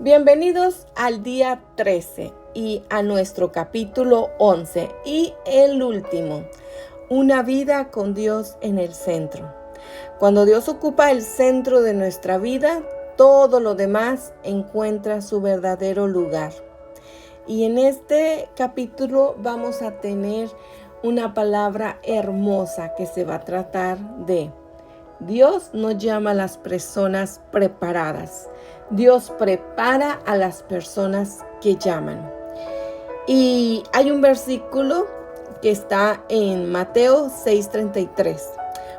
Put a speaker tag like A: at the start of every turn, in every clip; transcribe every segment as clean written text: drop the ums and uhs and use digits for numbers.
A: Bienvenidos al día 13 y a nuestro capítulo 11 y el último, una vida con Dios en el centro. Cuando Dios ocupa el centro de nuestra vida, todo lo demás encuentra su verdadero lugar. Y en este capítulo vamos a tener una palabra hermosa que se va a tratar de Dios no llama a las personas preparadas. Dios prepara a las personas que llaman. Y hay un versículo que está en Mateo 6:33.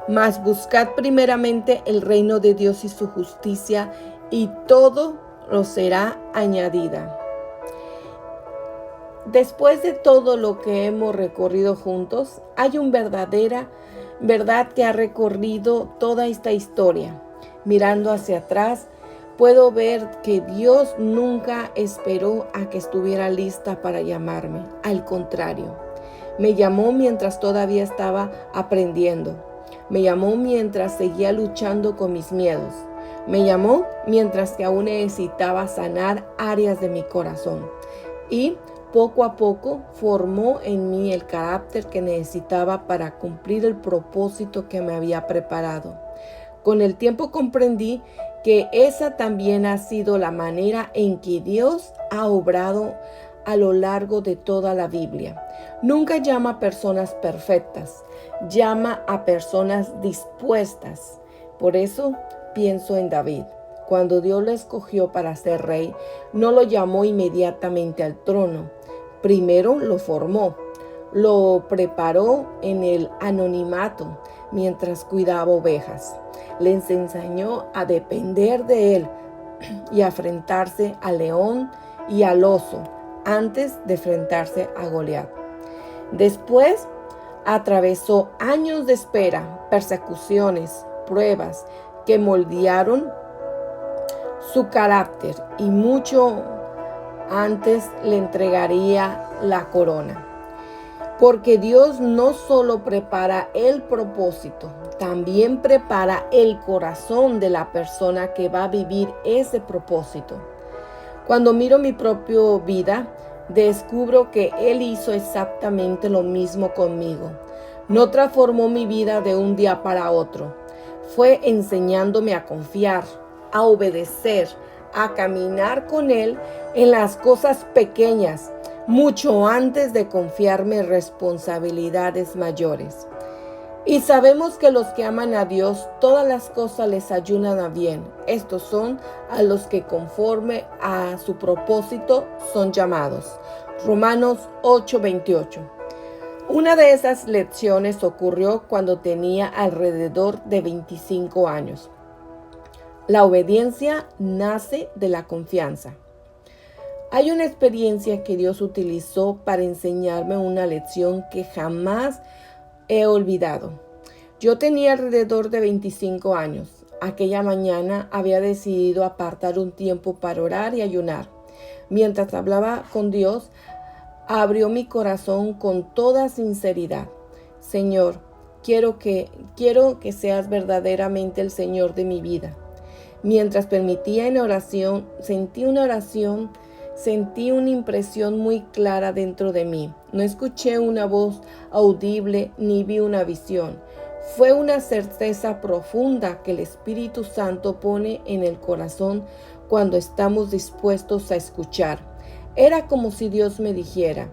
A: Mas buscad primeramente el reino de Dios y su justicia, y todo lo será añadida. Después de todo lo que hemos recorrido juntos, hay una verdad que ha recorrido toda esta historia. Mirando hacia atrás, puedo ver que Dios nunca esperó a que estuviera lista para llamarme. Al contrario, me llamó mientras todavía estaba aprendiendo. Me llamó mientras seguía luchando con mis miedos. Me llamó mientras que aún necesitaba sanar áreas de mi corazón. Y poco a poco formó en mí el carácter que necesitaba para cumplir el propósito que me había preparado. Con el tiempo comprendí que esa también ha sido la manera en que Dios ha obrado a lo largo de toda la Biblia. Nunca llama a personas perfectas, llama a personas dispuestas. Por eso pienso en David. Cuando Dios lo escogió para ser rey, no lo llamó inmediatamente al trono. Primero lo formó, lo preparó en el anonimato mientras cuidaba ovejas. Les enseñó a depender de él y a enfrentarse al león y al oso antes de enfrentarse a Goliat. Después atravesó años de espera, persecuciones, pruebas que moldearon su carácter y mucho antes le entregaría la corona. Porque Dios no solo prepara el propósito, también prepara el corazón de la persona que va a vivir ese propósito. Cuando miro mi propia vida, descubro que Él hizo exactamente lo mismo conmigo. No transformó mi vida de un día para otro. Fue enseñándome a confiar, a obedecer, a caminar con Él en las cosas pequeñas, mucho antes de confiarme en responsabilidades mayores. Y sabemos que los que aman a Dios, todas las cosas les ayudan a bien. Estos son a los que conforme a su propósito son llamados. Romanos 8:28. Una de esas lecciones ocurrió cuando tenía alrededor de 25 años. La obediencia nace de la confianza. Hay una experiencia que Dios utilizó para enseñarme una lección que jamás he olvidado. Yo tenía alrededor de 25 años. Aquella mañana había decidido apartar un tiempo para orar y ayunar. Mientras hablaba con Dios, abrió mi corazón con toda sinceridad. Señor, quiero que seas verdaderamente el Señor de mi vida. Mientras permitía en oración, sentí una impresión muy clara dentro de mí. No escuché una voz audible ni vi una visión. Fue una certeza profunda que el Espíritu Santo pone en el corazón cuando estamos dispuestos a escuchar. Era como si Dios me dijera: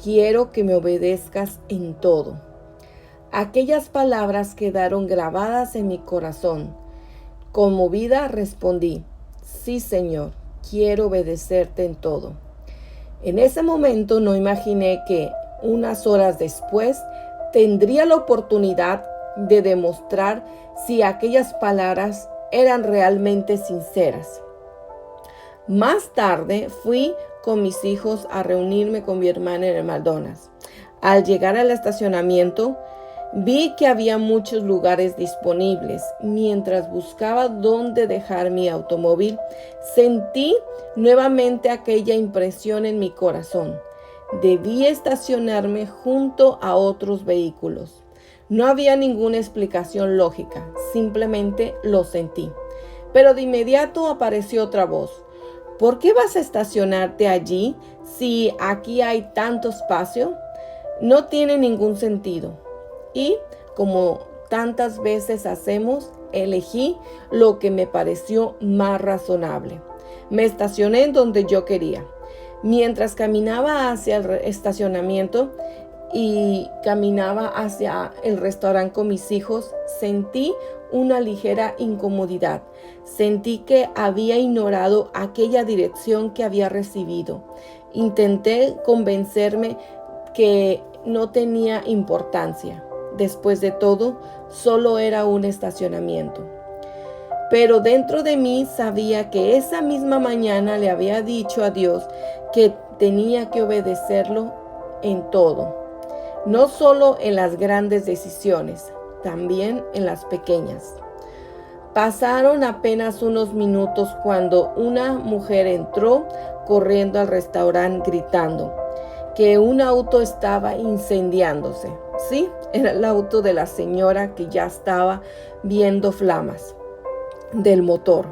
A: quiero que me obedezcas en todo. Aquellas palabras quedaron grabadas en mi corazón. Conmovida respondí: sí, Señor, quiero obedecerte en todo. En ese momento no imaginé que unas horas después tendría la oportunidad de demostrar si aquellas palabras eran realmente sinceras. Más tarde fui con mis hijos a reunirme con mi hermana en el McDonald's. Al llegar al estacionamiento, vi que había muchos lugares disponibles. Mientras buscaba dónde dejar mi automóvil, sentí nuevamente aquella impresión en mi corazón. Debí estacionarme junto a otros vehículos. No había ninguna explicación lógica, simplemente lo sentí. Pero de inmediato apareció otra voz: ¿por qué vas a estacionarte allí si aquí hay tanto espacio? No tiene ningún sentido. Y como tantas veces hacemos, elegí lo que me pareció más razonable. Me estacioné en donde yo quería. Mientras caminaba hacia el estacionamiento y caminaba hacia el restaurante con mis hijos, sentí una ligera incomodidad. Sentí que había ignorado aquella dirección que había recibido. Intenté convencerme que no tenía importancia. Después de todo, solo era un estacionamiento. Pero dentro de mí sabía que esa misma mañana le había dicho a Dios que tenía que obedecerlo en todo. No solo en las grandes decisiones, también en las pequeñas. Pasaron apenas unos minutos cuando una mujer entró corriendo al restaurante gritando que un auto estaba incendiándose. Sí, era el auto de la señora que ya estaba viendo flamas del motor.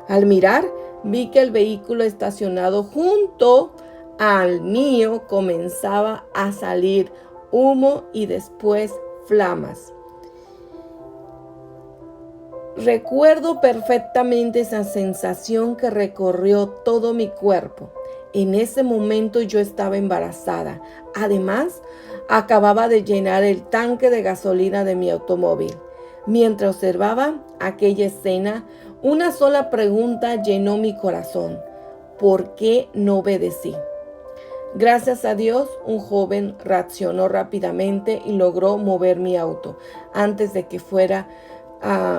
A: Al mirar, vi que el vehículo estacionado junto al mío comenzaba a salir humo y después flamas. Recuerdo perfectamente esa sensación que recorrió todo mi cuerpo. En ese momento yo estaba embarazada. Además, acababa de llenar el tanque de gasolina de mi automóvil. Mientras observaba aquella escena, una sola pregunta llenó mi corazón. ¿Por qué no obedecí? Gracias a Dios, un joven reaccionó rápidamente y logró mover mi auto antes de que fuera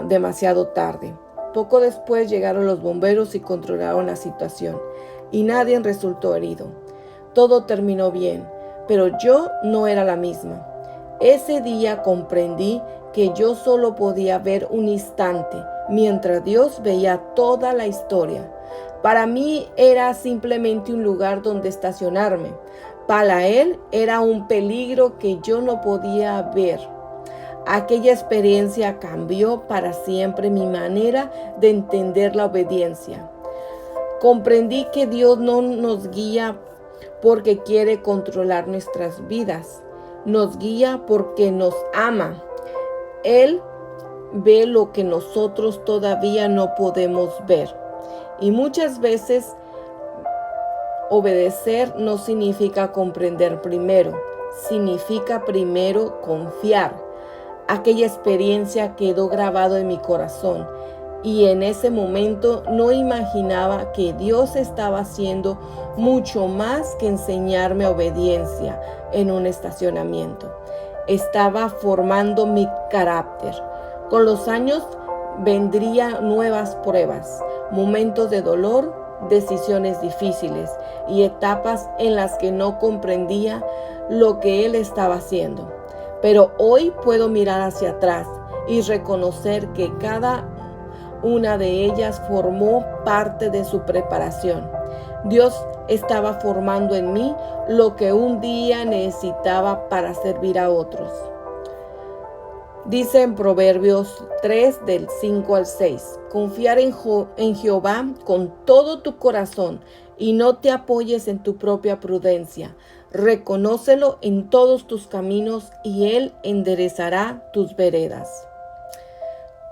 A: demasiado tarde. Poco después llegaron los bomberos y controlaron la situación, y nadie resultó herido. Todo terminó bien, pero yo no era la misma. Ese día comprendí que yo solo podía ver un instante, mientras Dios veía toda la historia. Para mí era simplemente un lugar donde estacionarme. Para Él era un peligro que yo no podía ver. Aquella experiencia cambió para siempre mi manera de entender la obediencia. Comprendí que Dios no nos guía porque quiere controlar nuestras vidas. Nos guía porque nos ama. Él ve lo que nosotros todavía no podemos ver. Y muchas veces obedecer no significa comprender primero. Significa primero confiar. Aquella experiencia quedó grabado en mi corazón y en ese momento no imaginaba que Dios estaba haciendo mucho más que enseñarme obediencia en un estacionamiento. Estaba formando mi carácter. Con los años vendrían nuevas pruebas, momentos de dolor, decisiones difíciles y etapas en las que no comprendía lo que Él estaba haciendo. Pero hoy puedo mirar hacia atrás y reconocer que cada una de ellas formó parte de su preparación. Dios estaba formando en mí lo que un día necesitaba para servir a otros. Dice en Proverbios 3 del 5 al 6, confiar en Jehová con todo tu corazón y no te apoyes en tu propia prudencia. Reconócelo en todos tus caminos y Él enderezará tus veredas.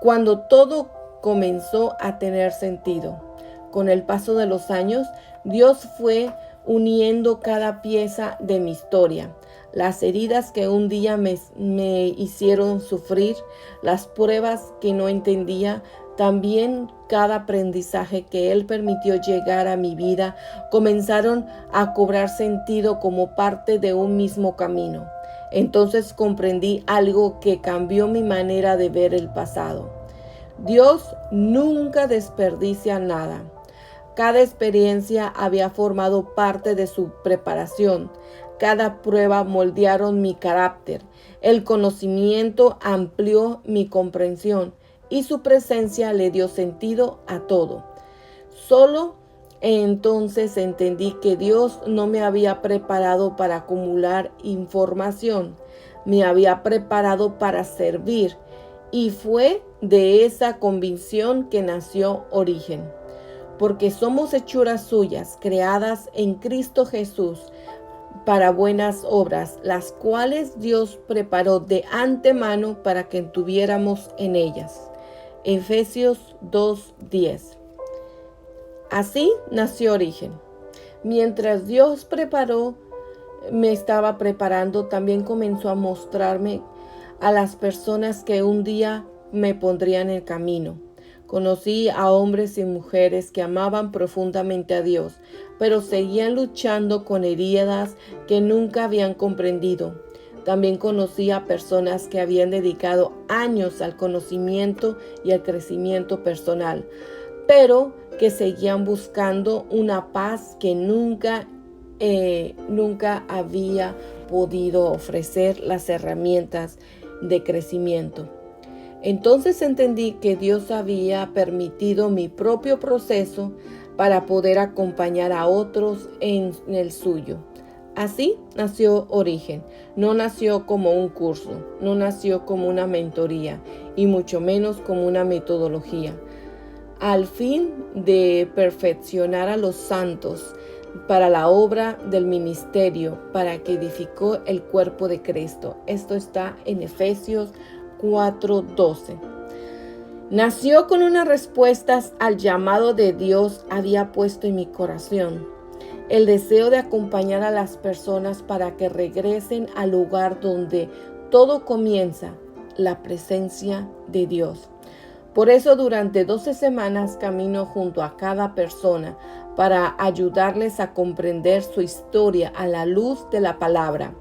A: Cuando todo comenzó a tener sentido, con el paso de los años, Dios fue uniendo cada pieza de mi historia. Las heridas que un día me hicieron sufrir, las pruebas que no entendía, también cada aprendizaje que Él permitió llegar a mi vida comenzaron a cobrar sentido como parte de un mismo camino. Entonces comprendí algo que cambió mi manera de ver el pasado. Dios nunca desperdicia nada. Cada experiencia había formado parte de su preparación. Cada prueba moldearon mi carácter. El conocimiento amplió mi comprensión y su presencia le dio sentido a todo. Solo entonces entendí que Dios no me había preparado para acumular información, me había preparado para servir, y fue de esa convicción que nació Origen. porque somos hechuras suyas, creadas en Cristo Jesús, para buenas obras, las cuales Dios preparó de antemano para que anduviéramos en ellas. Efesios 2:10. Así nació Origen. Mientras Dios me estaba preparando, también comenzó a mostrarme a las personas que un día me pondrían en el camino. Conocí a hombres y mujeres que amaban profundamente a Dios, pero seguían luchando con heridas que nunca habían comprendido. También conocí a personas que habían dedicado años al conocimiento y al crecimiento personal, pero que seguían buscando una paz que nunca había podido ofrecer las herramientas de crecimiento. Entonces entendí que Dios había permitido mi propio proceso para poder acompañar a otros en el suyo. Así nació Origen. No nació como un curso, no nació como una mentoría y mucho menos como una metodología. Al fin de perfeccionar a los santos para la obra del ministerio, para que edificó el cuerpo de Cristo. Esto está en Efesios 4:12. Nació con unas respuestas al llamado de Dios había puesto en mi corazón. El deseo de acompañar a las personas para que regresen al lugar donde todo comienza, la presencia de Dios. Por eso durante 12 semanas camino junto a cada persona para ayudarles a comprender su historia a la luz de la palabra,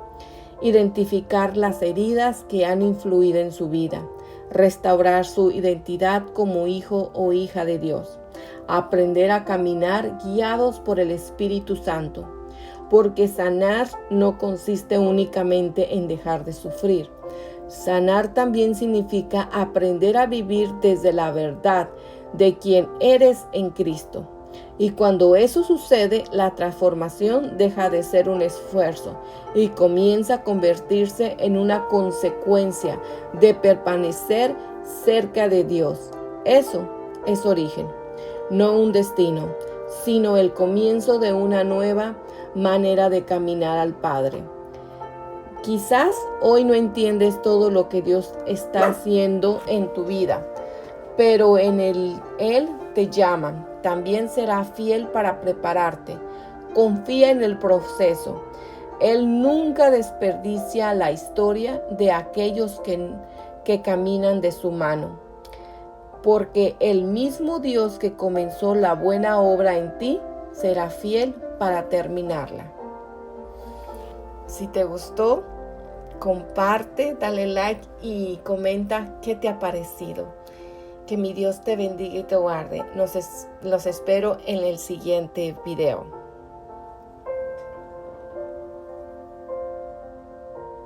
A: identificar las heridas que han influido en su vida, restaurar su identidad como hijo o hija de Dios, aprender a caminar guiados por el Espíritu Santo, porque sanar no consiste únicamente en dejar de sufrir. Sanar también significa aprender a vivir desde la verdad de quien eres en Cristo. Y cuando eso sucede, la transformación deja de ser un esfuerzo y comienza a convertirse en una consecuencia de permanecer cerca de Dios. Eso es Origen, no un destino, sino el comienzo de una nueva manera de caminar al Padre. Quizás hoy no entiendes todo lo que Dios está haciendo en tu vida, pero Él te llama. También será fiel para prepararte. Confía en el proceso. Él nunca desperdicia la historia de aquellos que caminan de su mano, porque el mismo Dios que comenzó la buena obra en ti será fiel para terminarla. Si te gustó, comparte, dale like y comenta qué te ha parecido. Que mi Dios te bendiga y te guarde. Los espero en el siguiente video.